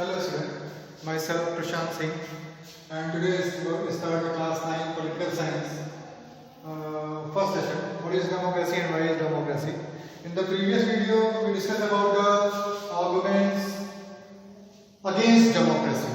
Hello student, myself Prashant Singh, and today is going to start the class 9 political science. First session, what is democracy and why is democracy? In the previous video we discussed about the arguments against democracy.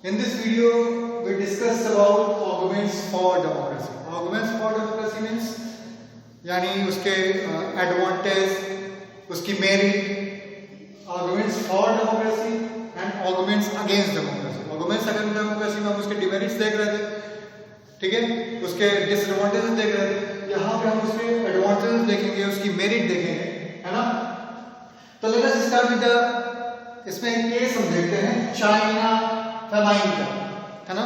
In this video we discuss about arguments for democracy. Arguments for democracy means यानी उसके advantage, उसकी merit, arguments for democracy and arguments against democracy. Arguments against democracy में हम उसके demerits देख रहे थे, ठीक है, उसके डिसएडवांटेजेस देख रहे थे. यहाँ पे हम उसके एडवांटेजेस देखेंगे, उसकी मेरिट देखेंगे, है ना. तो let us start with the, इसमें एक केस हम देखते हैं चाइना फेमाइन का, है ना.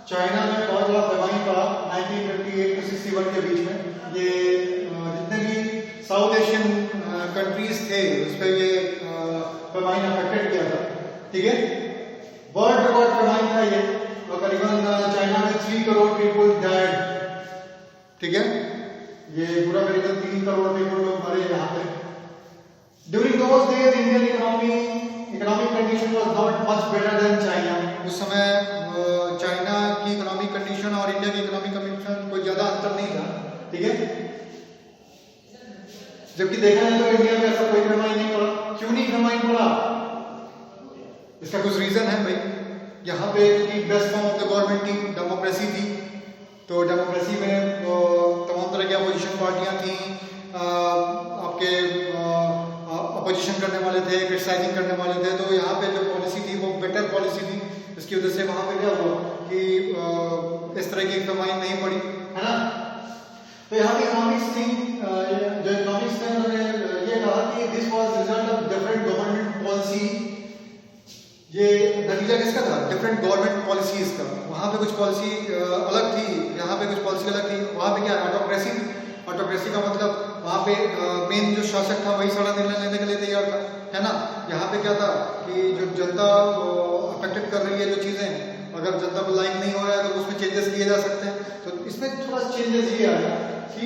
चाइना में बहुत बड़ा फेमाइन पड़ा 1958 to 61 के बीच में. ये जितने भी साउथ एशियन कंट्रीज थे उस पर ये फेमाइन अफेक्टेड किया था, ठीक है. वर्ल्ड रिकॉर्ड फेमाइन था ये, और करीबन चाइना में 3 करोड़ पीपल डाइड, ठीक है. ये पूरा करीबन 3 करोड़ पीपल लोग मरे यहाँ पे. During those days Indian economic condition was not much better than China. उस समय चाइना की इकोनॉमिक कंडीशन और इंडिया की इकोनॉमिक कंडीशन कोई ज्यादा अंतर नहीं था, ठीक है. जबकि देखा जाए तो इंडिया में ऐसा कोई फेमाइन नहीं पड़ा. क्यों नहीं फेमाइन पड़ा? इसका कुछ रीजन है भाई. यहाँ पे की best form of the government थी, डेमोक्रेसी थी. तो डेमोक्रेसी में तमाम तरह की अपोजिशन पार्टियां थी, आपके अपोजिशन करने वाले थे, क्रिटिसाइजिंग करने वाले थे. तो यहाँ पे जो पॉलिसी थी वो बेटर पॉलिसी थी. इसकी वजह से वहाँ पे क्या हुआ कि इस तरह की फेमाइन नहीं पड़ी, है ना. तो यहाँ पे इकोनॉमिक्स थी, जो इकोनॉमिक्स थे उन्होंने ये कहा कि this was result of different government policy. ये नतीजा किसका था? डिफरेंट गवर्नमेंट पॉलिसीज का. वहाँ पे कुछ पॉलिसी अलग थी, यहाँ पे कुछ पॉलिसी अलग थी. वहाँ पे क्या ऑटोक्रेसी. ऑटोक्रेसी का मतलब वहाँ पे मेन जो शासक था वही सारा निर्णय लेने के लिए तैयार था, है ना. यहाँ पे क्या था कि जो जनता अफेक्टेड कर रही है जो चीजें, अगर जनता को लाइक नहीं हो रहा है तो उसमें चेंजेस किए जा सकते हैं. तो इसमें थोड़ा चेंजेस ये आया कि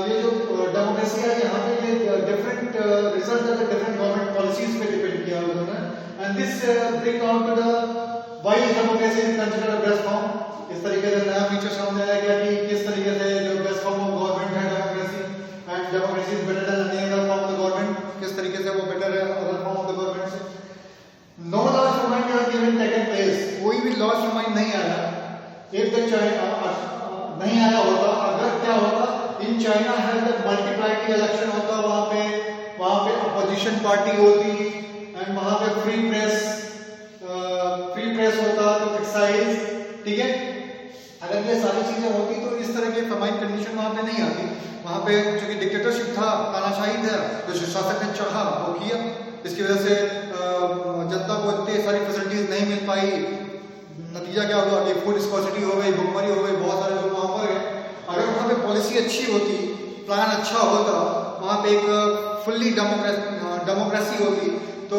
ये जो डेमोक्रेसी है यहाँ पे ये different result of different government policies पे डिपेंड किया उन्होंने. And this bring out to the why democracy is considered best form. इस तरीके से नया फीचर सामने आया गया कि किस तरीके से जो बेस्ट फॉर्म ऑफ गवर्नमेंट है democracy, and democracy is better than any other form of the government. किस तरीके से वो बेटर है other form of the government से. No laws famine has been taken place. कोई भी लॉज फेमाइन नहीं आया. एक तो चाइना नहीं आया होता. अगर क्या होता, इन चाइना है जब मल्टी पार्टी इलेक्शन होता, वहां पे अपोजिशन पार्टी होती, एंड वहां पे फ्री प्रेस होता, तो एक्साइज, ठीक है. अगर ये सारी चीजें होती तो इस तरह की फेमाइन कंडीशन वहां पे नहीं आती. वहां पे चूंकि डिक्टेटरशिप था, तानाशाही था, जो शासक ने चाहा वो किया. इसकी वजह से जनता को इतनी सारी फैसिलिटीज नहीं मिल पाई. नतीजा क्या हुआ कि फूड स्कॉर्सिटी हो गई, भुखमरी हो गई, बहुत सारे लोग वहां मर गए. अगर वहां पे पॉलिसी अच्छी होती, प्लान अच्छा होता, वहां पे एक फुल्ली डेमोक्रेसी होती, तो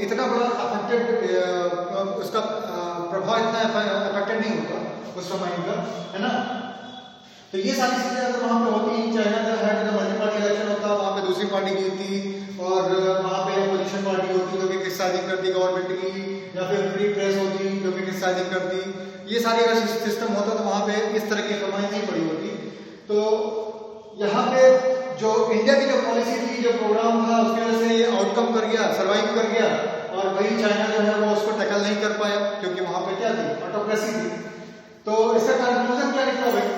इतना बड़ा अफेक्टेड, उसका प्रभाव इतना अफेक्टेड नहीं होता उस समय का, है ना. तो ये सारी चीजें अगर वहां पे होती, चाइना का है मल्टी पार्टी इलेक्शन होता, वहां पे दूसरी पार्टी जीतती, और वहां पे अपोजिशन पार्टी होती जो कि क्रिटिसाइजिंग करती गवर्नमेंट की, या फिर फ्री प्रेस होती जो कि क्रिटिसाइजिंग करती. ये सारी अगर सिस्टम होता तो वहां पे इस तरह की फेमाइन नहीं पड़ी होती. तो यहाँ पे जो इंडिया की जो पॉलिसी थी, जो प्रोग्राम था, उसकी वजह से ये आउटकम कर गया, सर्वाइव कर गया. और वही चाइना जो है वो उसको टैकल नहीं कर पाया, क्योंकि वहां पे क्या थी, ऑटोक्रेसी थी. तो इसका कंक्लूजन क्या निकला भाई?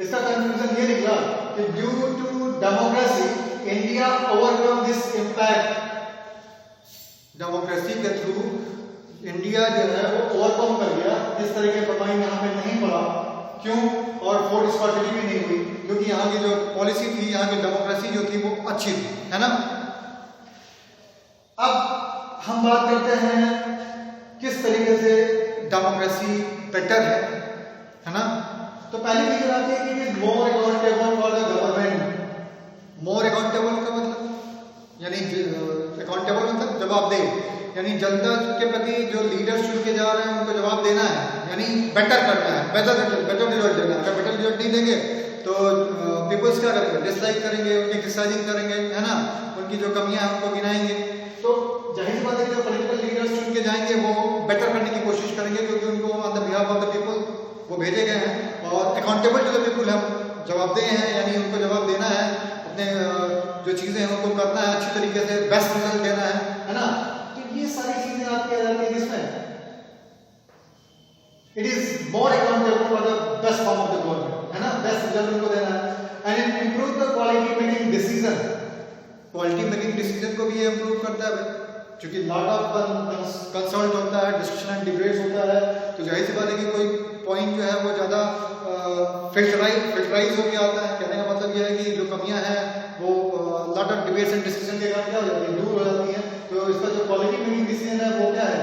इसका कंक्लूजन ये निकला कि due to democracy India overcome this impact. Democracy के थ्रू इंडिया जो है वो ओवरकम कर गया. इस तरह के फेमाइन यहाँ पे नहीं पड़ा. क्यों? और फूड स्कॉर्सिटी भी नहीं हुई, क्योंकि यहाँ की जो पॉलिसी थी, यहाँ की डेमोक्रेसी जो थी वो अच्छी थी, है ना. अब हम बात करते हैं किस तरीके से डेमोक्रेसी बेटर है ना. तो पहली चीज आती है कि मोर accountable for the government. More accountable का मतलब यानी अकाउंटेबल मतलब जवाबदेह, यानी जनता के प्रति जो लीडर चुन के जा रहे हैं उनको जवाब देना है, यानी बेटर करना है, बेटर रिजल्ट देना है. अगर बेटर रिजल्ट नहीं देंगे तो पीपल्स क्या करेंगे, डिसलाइक करेंगे, उनकी क्रिटिसाइजिंग करेंगे, है ना. उनकी जो कमियां हैं उनको गिनाएंगे. तो जाहिर सी बात है कि जो पॉलिटिकल लीडर्स चुन के जाएंगे वो बेटर करने की कोशिश करेंगे, क्योंकि उनको on the behalf of the people वो भेजे गए हैं और अकाउंटेबल टू द पीपल है, जवाबदेह हैं, यानी उनको जवाब देना है, अपने जो चीज़ें हैं उनको करना है अच्छी तरीके से, बेस्ट रिजल्ट देना है ना। तो ये सारी चीज़ें आपकी आ जाती है किसमें, it is more accountable for the best form of the government, है ना, बेस्ट रिजल्ट उनको देना है। And improve the quality making decision, quality making decision को भी ये इम्प्रूव करता है क्योंकि लॉट ऑफ कंसल्ट होता है, डिस्कशन एंड डिबेट्स होता है, तो जाहिर सी बात है कि कोई पॉइंट जो है वो ज़्यादा फिल्टराइज होकर आता है। कहने का मतलब यह है कि जो कमियां हैं वो lot of debates and discussion के कारण क्या हो जाती है, दूर हो जाती हैं। तो इसका जो क्वालिटी मेकिंग डिसीजन है वो क्या है,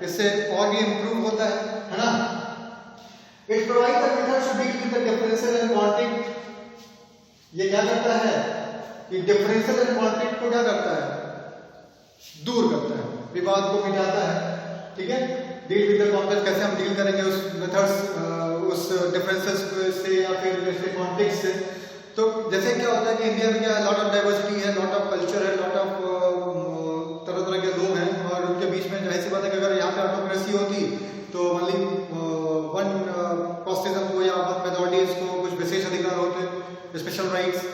इससे और भी इम्प्रूव होता है ना। It provide the method to deal with the differences and conflict, ये क्या करता है कि डिफरेंसेस एंड कॉन्फ्लिक्ट को क्या करता है, दूर करता है, विवाद को मिटाता है, ठीक है। डील विद द कॉन्फ्लिक्ट, कैसे हम डील करेंगे उस मेथड्स, उस डिफरेंसेस से या फिर जैसे कॉन्फ्लिक्ट से। तो जैसे क्या होता है कि इंडिया में क्या लॉट ऑफ डाइवर्सिटी है, लॉट ऑफ कल्चर है, लॉट ऑफ तरह तरह के लोग हैं और उनके बीच में जाहिर सी बात है कि अगर यहाँ पे ऑटोक्रेसी होती तो ओनली वन कॉस्टिज्म को या वन मेजॉरिटीज को कुछ विशेष अधिकार होते, स्पेशल राइट्स,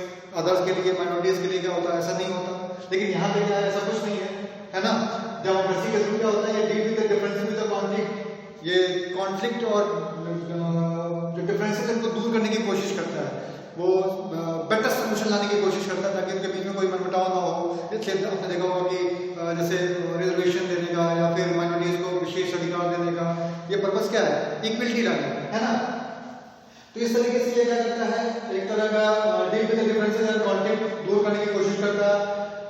अदर्स के लिए, माइनॉरिटीज के लिए क्या होता है, ऐसा नहीं होता। लेकिन यहाँ पे क्या है, ऐसा कुछ नहीं है ना। डेमोक्रेसी के थ्रू क्या होता है, ये deal with the differences with the conflict, ये कॉन्फ्लिक्ट और जो डिफरेंसेस है उनको दूर करने की कोशिश करता है, वो बेटर सोल्यूशन लाने की कोशिश करता है ताकि उनके बीच में कोई मनमुटाव ना हो। इसलिए आपने देखा होगा कि जैसे रिजर्वेशन देने का या फिर माइनॉरिटीज को विशेष अधिकार देने का, ये पर्पस क्या है, इक्वलिटी लाने का, है ना। तो इस तरीके से ये क्या करता है, एक तरह का deal with the differences and conflict दूर करने की कोशिश करता है।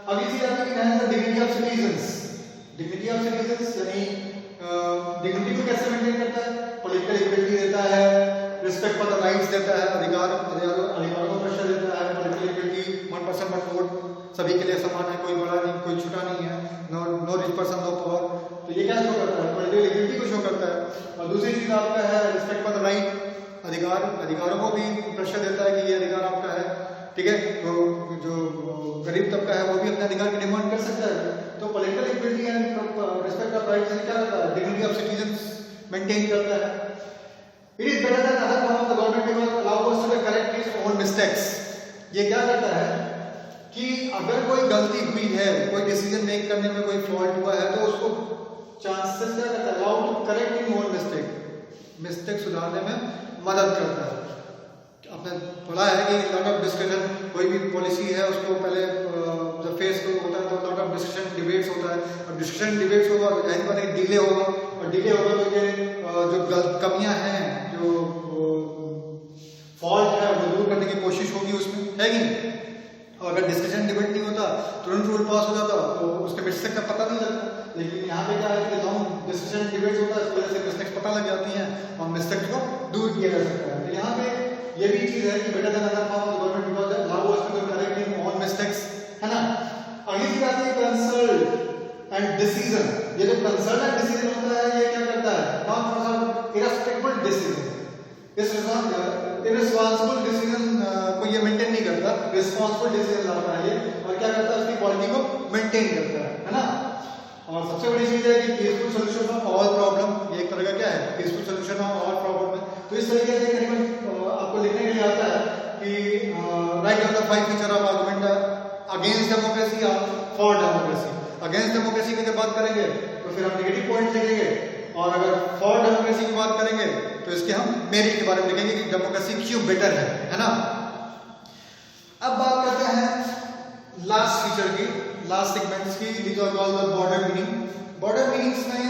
अगली चीज आती है dignity of citizens. Dignity of citizens यानी डिग्निटी को कैसे मेंटेन करता है, पॉलिटिकल इक्वलिटी देता है, रिस्पेक्ट फॉर द राइट्स देता है, अधिकारों को प्रेशर देता है, political equality, one person one vote, सभी के लिए समान है, कोई बड़ा नहीं कोई छोटा नहीं है, no rich person no poor. तो ये क्या शो करता है, पॉलिटिकल इक्वलिटी को शो करता है। और दूसरी चीज आपका है रिस्पेक्ट फॉर द राइट, अधिकारों को भी प्रेशर देता है कि ये अधिकार आपका है, ठीक है। तो जो गरीब तबका है वो भी अपने अधिकार की डिमांड कर सकता है। तो political equality and respect of rights क्या करता है, डिग्निटी ऑफ सिटीजंस मेंटेन करता है। It is better than other form of the government because allow us to correct its own mistakes. ये क्या करता है कि अगर कोई गलती हुई है, कोई डिसीजन मेक करने में कोई फॉल्ट हुआ है, तो उसको चांसेस क्या करता है, allow to correct in own mistake सुधारने में मदद करता है। आपने पढ़ा है कि लॉट ऑफ डिस्कशन, कोई भी पॉलिसी है उसको पहले जब फेस को होता है तो लॉट ऑफ डिस्कशन डिबेट्स होता है, और डिस्कशन डिबेट्स होगा तो जाहिर बात है डिले होगा, और डिले होगा तो ये जो कमियां हैं, जो फॉल्ट है वो दूर करने की कोशिश होगी उसमें, है कि नहीं। और अगर डिस्कशन डिबेट नहीं होता, तुरंत रूल पास हो जाता तो उसके मिस्टेक का पता नहीं लगता। लेकिन यहाँ पे क्या है कि लॉन्ग डिस्कशन डिबेट होता है, इस वजह से मिस्टेक्स पता लग जाती हैं और मिस्टेक्स को दूर किया जा सकता है। तो यहाँ पे ये भी चीज है कि better than other form of government because allow us to correct in own mistakes, है ना। अगली चीज आती है कंसल्ट एंड डिसीजन। ये जो कंसल्ट एंड डिसीजन होता है ये क्या करता है, नॉट इररेस्पेक्टेबल डिसीजन, इररिस्पांसिबल डिसीजन को ये मेंटेन नहीं करता, रिस्पांसिबल डिसीजन लाता है ये, और क्या करता है उसकी क्वालिटी को मेंटेन करता है ना। और सबसे बड़ी चीज है कि peaceful solution of all problem, ये एक तरह का क्या है, peaceful solution of all problem है। तो इस तरीके से आपको लिखने के लिए आता है कि right on the 5 feature of argument against democracy और फॉर डेमोक्रेसी। अगेंस्ट डेमोक्रेसी की जब बात करेंगे तो फिर हम नेगेटिव पॉइंट लिखेंगे, और अगर फॉर डेमोक्रेसी की बात करेंगे तो इसके हम मेरिट के बारे में लिखेंगे कि डेमोक्रेसी क्यों बेटर है ना। अब बात करते हैं लास्ट फीचर की, लास्ट सेगमेंट्स की, which are called the border meaning. Border meanings में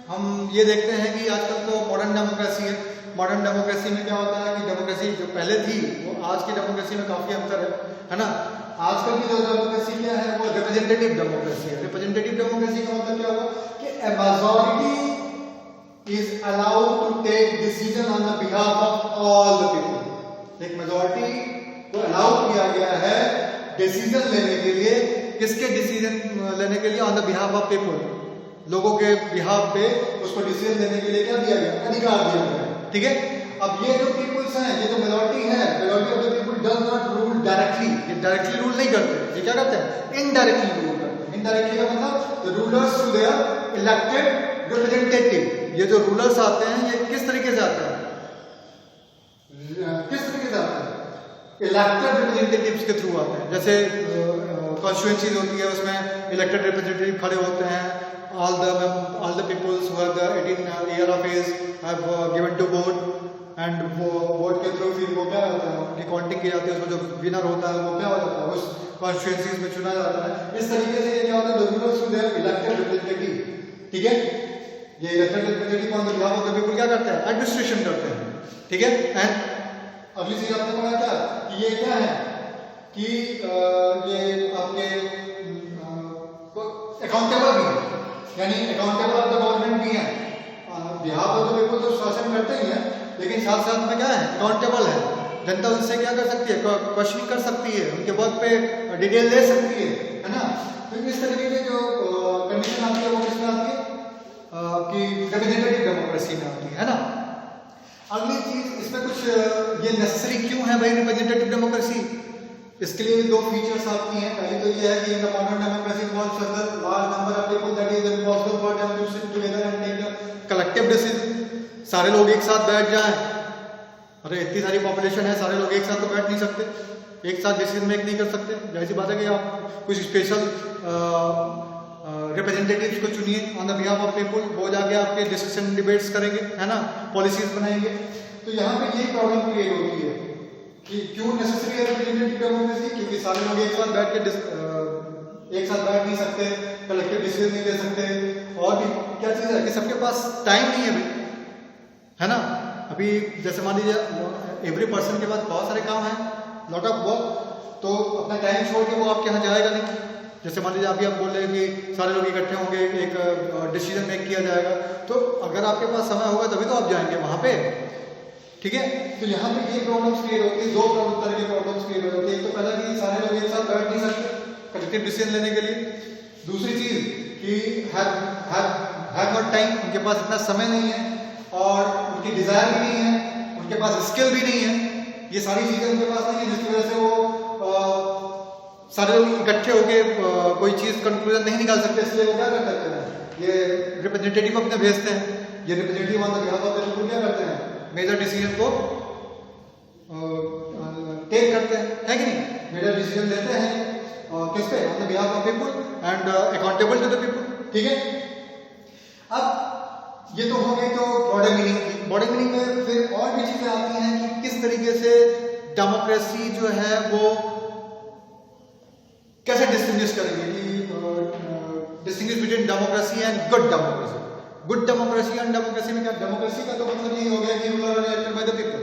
हम ये देखते हैं कि आजकल तो मॉडर्न डेमोक्रेसी है। मॉडर्न डेमोक्रेसी में क्या होता है कि डेमोक्रेसी जो पहले थी वो आज की डेमोक्रेसी में काफी अंतर है ना। आजकल की जो डेमोक्रेसी क्या है वो रिप्रेजेंटेटिव डेमोक्रेसी है। रिप्रेजेंटेटिव डेमोक्रेसी का मतलब क्या हुआ कि a majority is allowed to take decision on the behalf of all the people। एक मेजॉरिटी को अलाउ किया गया है डिसीजन लेने के लिए, किसके डिसीजन लेने के लिए, on the behalf of people, लोगों के बिहाफ पे उसको डिसीजन लेने के लिए क्या दिया गया, अधिकार दिया गया, ठीक है। अब ये जो पीपल्स हैं, ये जो मेजॉरिटी है, majority of the people people does not rule directly, ये डायरेक्टली रूल नहीं करते, ये क्या करते हैं, इनडायरेक्टली रूल करते हैं। इनडायरेक्टली का मतलब the rulers through their elected representative, ये जो रूलर्स आते हैं ये किस तरीके से आते हैं, किस तरीके से आते हैं, इलेक्टेड रिप्रेजेंटेटिव्स के थ्रू आते हैं। जैसे कॉन्स्टिट्यूएंसीज होती है, उसमें इलेक्टेड रिप्रेजेंटेटिव खड़े होते हैं, all the peoples who have the 18 year of age have given to vote, and वो वोट के थ्रू फिर वो क्या होता है, उनकी काउंटिंग की जाती है, उसमें जो विनर होता है वो क्या हो जाता है, उस कॉन्स्टिट्यूएंसीज में चुना जाता है। इस तरीके से ये क्या होता है, the rulers through their elected representative, ठीक है, ये elected representative on the behalf of the people क्या करते हैं, एडमिनिस्ट्रेशन करते हैं, ठीक है। एंड अगली चीज आपने पढ़ा क्या कि ये क्या है कि ये आपके अकाउंटेबल भी है, यानी अकाउंटेबल ऑफ द गवर्नमेंट भी है। बिहाफ ऑफ द पीपल तो शासन करते ही है, लेकिन साथ साथ में क्या है, अकाउंटेबल है, जनता उनसे क्या कर सकती है, क्वेश्चन कर सकती है, उनके वर्क पे डिटेल ले सकती है ना। तो इस तरीके की जो कंडीशन आती है वो किसमें आती है कि रिप्रेजेंटेटिव डेमोक्रेसी में आती है ना। अगली चीज इसमें कुछ ये नेसेसरी क्यों है भाई रिप्रेजेंटेटिव डेमोक्रेसी, इसके लिए दो फीचर्स आती हैं। पहली तो ये है कि in the modern democracy involves a large number of people that is impossible for them to sit together and take a collective decision. सारे लोग एक साथ बैठ जाएं, अरे इतनी सारी पॉपुलेशन है, सारे लोग एक साथ तो बैठ नहीं सकते, एक साथ डिसीजन मेक नहीं कर सकते। जाहिर सी बात है कि आप कुछ स्पेशल रिप्रेजेंटेटिव्स को चुनिए on the behalf of people, वो जाके आपके डिस्कशन डिबेट्स करेंगे, है ना, पॉलिसीज बनाएंगे। तो यहाँ पे ये प्रॉब्लम क्रिएट होती है कि क्यों नेसेसरी है रिप्रेजेंटेटिव डेमोक्रेसी, क्योंकि सारे लोग एक साथ बैठ के एक साथ बैठ नहीं सकते, कलेक्टिव डिसीजन नहीं ले सकते, और भी क्या चीज़ है कि सबके पास टाइम नहीं है भाई, है ना। अभी जैसे मान लीजिए एवरी पर्सन के पास बहुत सारे काम हैं, लॉट ऑफ वर्क, तो अपना टाइम छोड़ के वो आपके यहाँ जाएगा नहीं। जैसे मान लीजिए अभी आप बोल रहे हैं कि सारे लोग इकट्ठे होंगे, एक डिसीजन मेक किया जाएगा, तो अगर आपके पास समय होगा तभी तो आप जाएंगे वहाँ पे, ठीक है। तो यहाँ पे ये प्रॉब्लम्स क्रिएट होती है, दो तरह की प्रॉब्लम्स क्रिएट होती है। एक तो पहला कि सारे लोग एक साथ बैठ नहीं सकते कलेक्टिव डिसीजन लेने के लिए, दूसरी चीज कि हैव नॉट टाइम, उनके पास इतना समय नहीं है, और उनकी डिजायर भी नहीं है, उनके पास स्किल भी नहीं है, ये सारी चीजें उनके पास नहीं है, जिसकी वजह से वो सारे लोग इकट्ठे होकर कोई चीज कंक्लूजन नहीं निकाल सकते। इसलिए वो क्या करते हैं, ये रिप्रेजेंटेटिव अपने भेजते हैं, ये representative on the behalf of the people क्या करते हैं, मेजर डिसीजन को टेक करते हैं, है कि नहीं, मेजर डिसीजन लेते हैं किस पे, on the behalf of people and accountable to the people, ठीक है। अब ये तो हो गई तो ब्रॉडर मीनिंग की। ब्रॉडर मीनिंग में फिर और भी चीजें आती हैं कि किस तरीके से डेमोक्रेसी जो है वो कैसे डिस्टिंग्विश करेंगे, कि distinguish between democracy and good democracy. Good democracy and democracy में क्या, डेमोक्रेसी का तो मतलब यही हो गया कि ruler are elected by the people,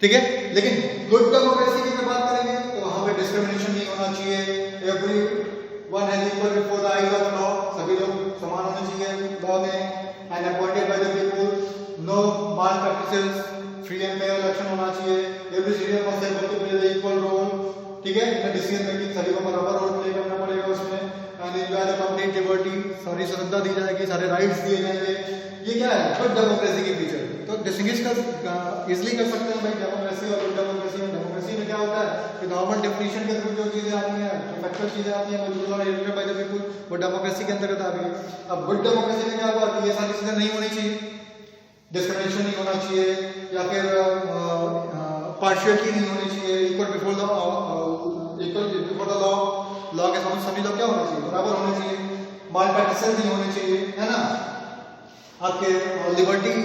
ठीक है। लेकिन गुड डेमोक्रेसी की बात करेंगे तो वहां पे डिस्क्रिमिनेशन नहीं होना चाहिए, everyone has equal before the eyes of law, सभी लोग समान होने चाहिए लॉ में, and appointed by the people, no malpractices, free and fair election होना चाहिए, every citizen must able to play the equal role, ठीक है, इन डिसीजन मेकिंग सभी को बराबर रोल प्ले करना पड़ेगा उसमें, and enjoy the complete liberty, सारी स्वतंत्रता दी जाएगी, सारे राइट्स दिए जाएंगे। ये क्या है, गुड डेमोक्रेसी की फीचर। तो डिस्टिंग्विश कर इजीली कर सकते हैं भाई डेमोक्रेसी और गुड डेमोक्रेसी में। डेमोक्रेसी में क्या होता है कि नॉर्मल डेफिनेशन के थ्रू जो चीजें आती हैं, जो फैक्चुअल चीजें आती हैं, वो रूलर और इलेक्टेड बाय द पीपल, वो डेमोक्रेसी के अंतर्गत आ गई। अब गुड डेमोक्रेसी में क्या हुआ कि ये सारी चीजें नहीं होनी चाहिए, डिस्क्रिमिनेशन नहीं होना चाहिए, या फिर पार्शियलिटी नहीं होनी चाहिए, equal before the law, law के सामने सभी लोग क्या होने चाहिए, बराबर होने चाहिए, माल प्रैक्टिसेस नहीं होने चाहिए, है ना, आपके लिबर्टी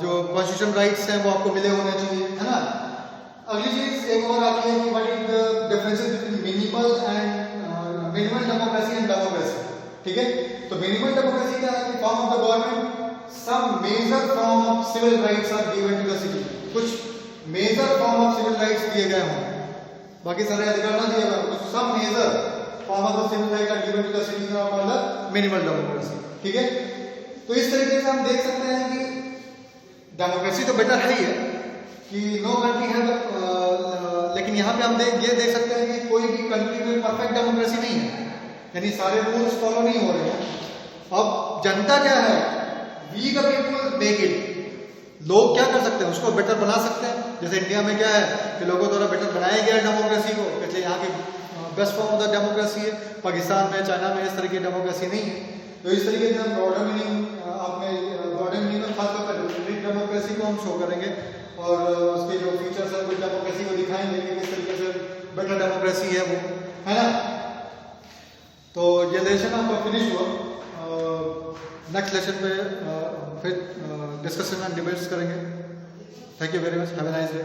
जो कॉन्स्टिट्यूशन राइट्स हैं वो आपको मिले होने चाहिए, है ना। अगली चीज एक और आती है कि what is the differences between minimal democracy and democracy, ठीक है। तो मिनिमल डेमोक्रेसी क्या है कि form of the government some major form of civil rights are given to the citizen, कुछ major form of civil rights दिए गए हों, बाकी सारे अधिकार ना दिए गए, कुछ some major form of the civil right are given to the citizen of the minimal democracy, ठीक है। तो इस तरीके से हम देख सकते हैं कि डेमोक्रेसी तो बेटर है ही है कि नो कंट्री है, लेकिन यहाँ पे हम ये देख सकते हैं कि कोई भी कंट्री में परफेक्ट डेमोक्रेसी नहीं है, यानी सारे रूल्स फॉलो नहीं हो रहे हैं। अब जनता क्या है, we the people make it, लोग क्या कर सकते हैं, उसको बेटर बना सकते हैं। जैसे इंडिया में क्या है कि लोगों द्वारा बेटर बनाया गया है डेमोक्रेसी को, कि यहाँ की best form of the democracy है। पाकिस्तान में, चाइना में इस तरह की डेमोक्रेसी नहीं है। तो इस तरीके से हम ब्रॉडर मीनिंग आपने ब्रॉडर मीनिंग में खासतौर पर डेमोक्रेसी को हम शो करेंगे और उसके जो फीचर्स है कुछ डेमोक्रेसी को दिखाएंगे कि किस तरीके से बेटर डेमोक्रेसी है वो, है ना। तो ये लेसन आपका फिनिश हुआ। नेक्स्ट लेसन पे फिर डिस्कशन एंड डिबेट्स करेंगे। Thank you very much, have a nice day.